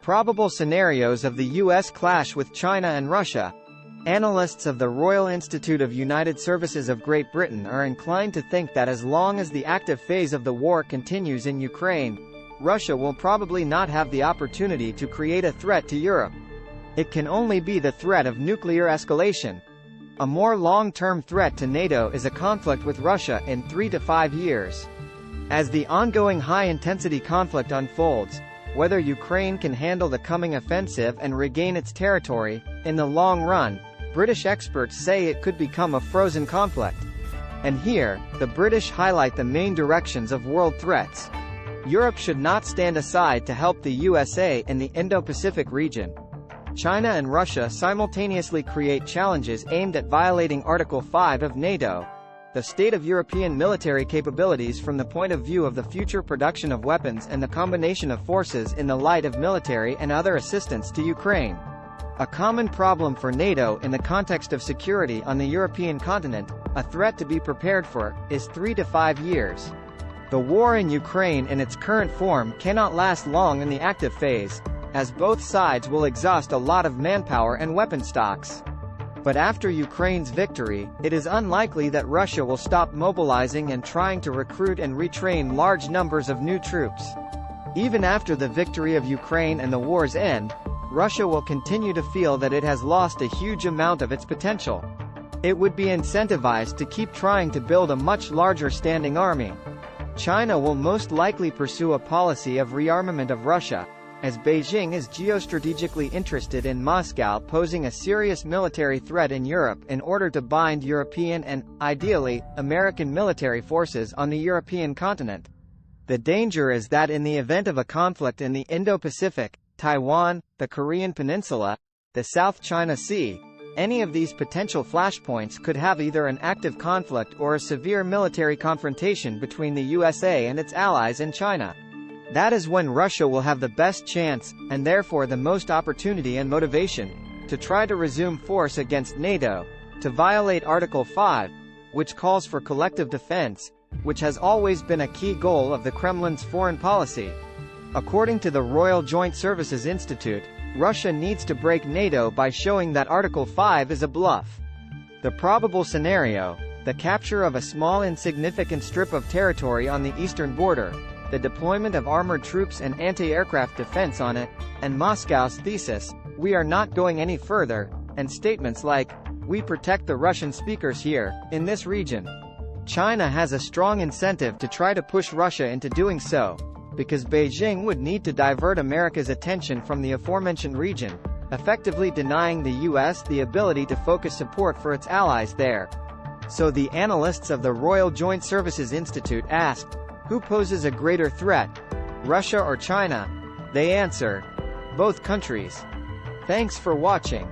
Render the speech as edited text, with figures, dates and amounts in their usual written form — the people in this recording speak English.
Probable scenarios of the U.S. clash with China and Russia. Analysts of the Royal Institute of United Services of Great Britain are inclined to think that as long as the active phase of the war continues in Ukraine, Russia will probably not have the opportunity to create a threat to Europe. It can only be the threat of nuclear escalation. A more long-term threat to NATO is a conflict with Russia in 3 to 5 years. As the ongoing high-intensity conflict unfolds, whether Ukraine can handle the coming offensive and regain its territory, in the long run, British experts say it could become a frozen conflict. And here, the British highlight the main directions of world threats. Europe should not stand aside to help the USA in the Indo-Pacific region. China and Russia simultaneously create challenges aimed at violating Article 5 of NATO, the state of European military capabilities from the point of view of the future production of weapons and the combination of forces in the light of military and other assistance to Ukraine. A common problem for NATO in the context of security on the European continent, a threat to be prepared for, is 3 to 5 years. The war in Ukraine in its current form cannot last long in the active phase, as both sides will exhaust a lot of manpower and weapon stocks. But after Ukraine's victory, it is unlikely that Russia will stop mobilizing and trying to recruit and retrain large numbers of new troops. Even after the victory of Ukraine and the war's end, Russia will continue to feel that it has lost a huge amount of its potential. It would be incentivized to keep trying to build a much larger standing army. China will most likely pursue a policy of rearmament of Russia, as Beijing is geostrategically interested in Moscow posing a serious military threat in Europe in order to bind European and, ideally, American military forces on the European continent. The danger is that in the event of a conflict in the Indo-Pacific, Taiwan, the Korean Peninsula, the South China Sea, any of these potential flashpoints could have either an active conflict or a severe military confrontation between the USA and its allies in China. That is when Russia will have the best chance, and therefore the most opportunity and motivation, to try to resume force against NATO, to violate Article 5, which calls for collective defense, which has always been a key goal of the Kremlin's foreign policy. According to the Royal Joint Services Institute, Russia needs to break NATO by showing that Article 5 is a bluff. The probable scenario, the capture of a small insignificant strip of territory on the eastern border, the deployment of armored troops and anti-aircraft defense on it, and Moscow's thesis, "We are not going any further," and statements like, "We protect the Russian speakers here, in this region." China has a strong incentive to try to push Russia into doing so, because Beijing would need to divert America's attention from the aforementioned region, effectively denying the US the ability to focus support for its allies there. So the analysts of the Royal Joint Services Institute asked, who poses a greater threat, Russia or China? They answer, both countries. Thanks for watching.